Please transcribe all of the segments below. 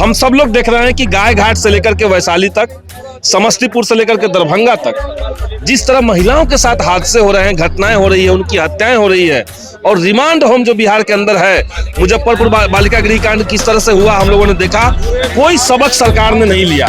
हम सब लोग देख रहे हैं कि गाय घाट से लेकर के वैशाली तक, समस्तीपुर से लेकर के दरभंगा तक जिस तरह महिलाओं के साथ हादसे हो रहे हैं, घटनाएं हो रही है, उनकी हत्याएं हो रही है। और रिमांड होम जो बिहार के अंदर है, मुजफ्फरपुर बालिका गृह कांड किस तरह से हुआ हम लोगों ने देखा। कोई सबक सरकार ने नहीं लिया।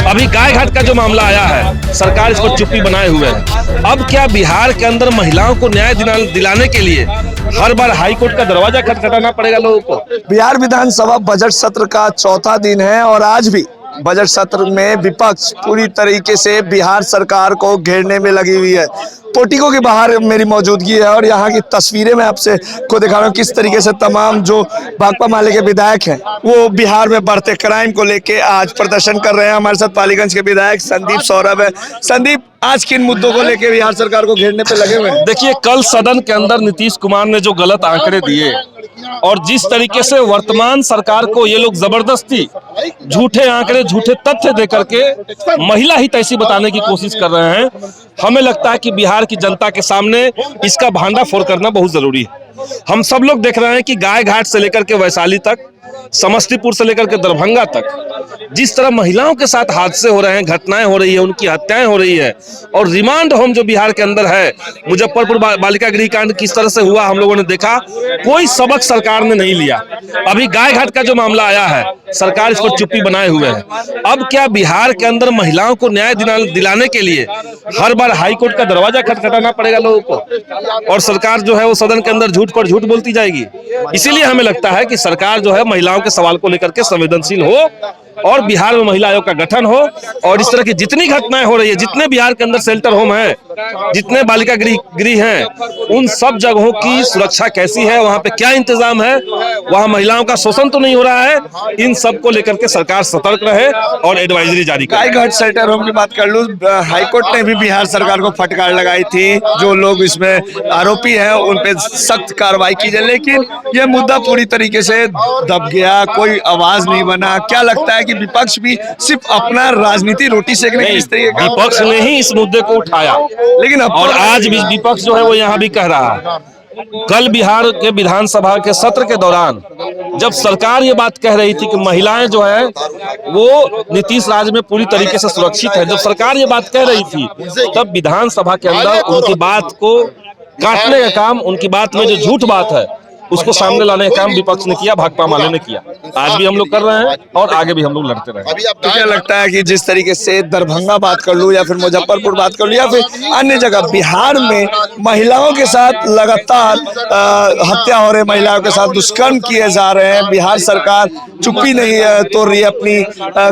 अभी गाय घाट का जो मामला आया है, सरकार इस पर चुप्पी बनाए हुए है। अब क्या बिहार के अंदर महिलाओं को न्याय दिलाने के लिए हर बार हाईकोर्ट का दरवाजा खटखटाना पड़ेगा लोगों को? बिहार विधानसभा बजट सत्र का चौथा दिन है और आज भी बजट सत्र में विपक्ष पूरी तरीके से बिहार सरकार को घेरने में लगी हुई है। पोर्टिको के बाहर मेरी मौजूदगी है और यहाँ की तस्वीरें मैं आपसे को दिखा रहा हूँ किस तरीके से तमाम जो भाकपा माले के विधायक हैं वो बिहार में बढ़ते क्राइम को लेके आज प्रदर्शन कर रहे हैं। हमारे साथ पालीगंज के विधायक संदीप सौरभ है। संदीप, आज किन मुद्दों को लेके बिहार सरकार को घेरने पे लगे हुए हैं? देखिए, कल सदन के अंदर नीतीश कुमार ने जो गलत आंकड़े दिए और जिस तरीके से वर्तमान सरकार को ये लोग जबरदस्ती झूठे आंकड़े, झूठे तथ्य देकर के महिला हित ऐसी बताने की कोशिश कर रहे हैं, हमें लगता है कि बिहार की जनता के सामने इसका भांडाफोड़ करना बहुत जरूरी है। हम सब लोग देख रहे हैं कि गाय घाट से लेकर के वैशाली तक, समस्तीपुर से लेकर के दरभंगा तक जिस तरह महिलाओं के साथ हादसे हो रहे हैं, घटनाएं हो रही है, उनकी हत्याएं हो रही है। और रिमांड होम जो बिहार के अंदर है, मुजफ्फरपुर बालिका गृह कांड किस तरह से हुआ हम लोगों ने देखा। कोई सबक सरकार ने नहीं लिया। अभी गाय घाट का जो मामला आया है, सरकार इस पर चुप्पी बनाए हुए है। अब क्या बिहार के अंदर महिलाओं को न्याय दिलाने के लिए हर बार हाईकोर्ट का दरवाजा खटखटाना पड़ेगा लोगों को, और सरकार जो है वो सदन के अंदर झूठ पर झूठ बोलती जाएगी? इसीलिए हमें लगता है कि सरकार जो है महिलाओं के सवाल को लेकर के संवेदनशील हो और बिहार में महिला आयोग का गठन हो। और इस तरह की जितनी घटनाएं हो रही है, जितने बिहार के अंदर शेल्टर होम है, जितने बालिका गृह हैं, उन सब जगहों की सुरक्षा कैसी है, वहां पे क्या इंतजाम है, वहां महिलाओं का शोषण तो नहीं हो रहा है, इन सब को लेकर के सरकार सतर्क रहे और एडवाइजरी जारी करे। गाय घाट शेल्टर होम की बात कर लूं, हाईकोर्ट ने भी बिहार सरकार को फटकार लगाई थी। जो लोग इसमें आरोपी हैं उन पे सख्त कार्रवाई की जाए, लेकिन यह मुद्दा पूरी तरीके से दब गया, कोई आवाज नहीं बना। क्या लगता है कि विपक्ष भी सिर्फ अपना राजनीति रोटी सेकने के इस तरीके का? विपक्ष ने ही इस मुद्दे को उठाया, लेकिन और आज भी विपक्ष जो है वो यहाँ भी कह रहा है। कल बिहार के विधानसभा के सत्र के दौरान जब सरकार ये बात कह रही थी कि महिलाएं जो है वो नीतीश राज में पूरी तरीके से सुरक्षित है, जब सरकार ये बात कह रही थी, तब विधानसभा के अंदर उनकी बात को काटने का काम, उनकी बात में जो झूठ बात है उसको सामने लाने का काम विपक्ष ने किया, भाकपा माले ने किया। आज भी हम लोग कर रहे हैं और आगे भी हम लोग लड़ते रहेंगे। तो क्या लगता है कि जिस तरीके से दरभंगा बात कर लूं या फिर मुजफ्फरपुर बात कर लूं या फिर अन्य जगह, बिहार में महिलाओं के साथ लगातार हत्या हो रही, महिलाओं के साथ दुष्कर्म किए जा रहे हैं, बिहार सरकार चुप्पी नहीं तोड़ रही है, अपनी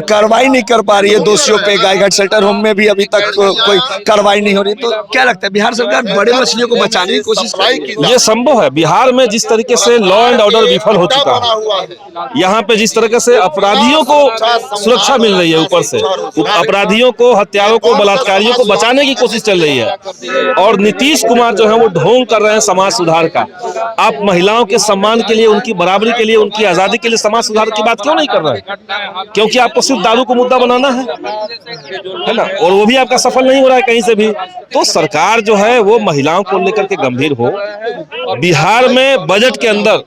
कार्रवाई नहीं कर पा रही है दोषियों पे। गाय घाट शेल्टर होम में भी अभी तक कोई कार्रवाई नहीं हो रही, तो क्या लगता है बिहार सरकार बड़े मछलियों को बचाने की कोशिश कर रही है? ये संभव है। बिहार में जिस तरीके से लॉ एंड ऑर्डर विफल हो चुका है, यहाँ पे जिस तरीके से अपराधियों को सुरक्षा मिल रही है, ऊपर से अपराधियों को, हत्यारों को, बलात्कारियों को बचाने की कोशिश चल रही है, और नीतीश कुमार जो है वो ढोंग कर रहे हैं समाज सुधार का। आप महिलाओं के सम्मान के लिए, उनकी बराबरी के लिए, उनकी आजादी के लिए समाज सुधार की बात क्यों नहीं कर रहे हैं? क्योंकि आपको सिर्फ दारू को मुद्दा बनाना है ना, और वो भी आपका सफल नहीं हो रहा है कहीं से भी। तो सरकार जो है वो महिलाओं को लेकर के गंभीर हो। बिहार में बजट के अंदर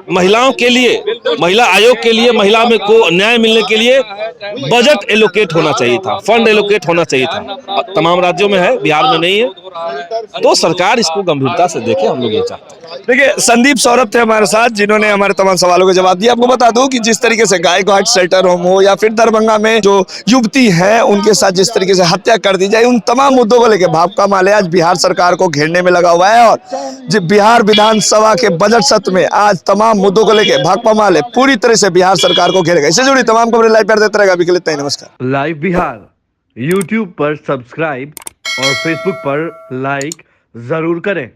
महिलाओं के लिए, महिला आयोग के लिए, महिला में को न्याय मिलने के लिए बजट एलोकेट होना चाहिए था, फंड एलोकेट होना चाहिए था। तमाम राज्यों में है, बिहार में नहीं है, तो सरकार इसको गंभीरता से देखे, हम लोग ये चाहते हैं। देखिए, संदीप सौरभ थे हमारे साथ, जिन्होंने हमारे तमाम सवालों के जवाब दिए। आपको बता दूं कि जिस तरीके से गाय घाट शेल्टर होम हो या फिर दरभंगा में जो युवती है उनके साथ जिस तरीके से हत्या कर दी जाए, उन तमाम मुद्दों को लेकर भाकपा माले आज बिहार सरकार को घेरने में लगा हुआ है। और बिहार विधानसभा के बजट सत्र में आज तमाम मुद्दों को लेकर भाकपा माले पूरी तरह से बिहार सरकार को घेरेगा। इससे जुड़ी तमाम खबरें लाइव पर देते रहेगा। अभी के लिए नमस्कार। लाइव बिहार यूट्यूब पर सब्सक्राइब और फेसबुक पर लाइक जरूर करें।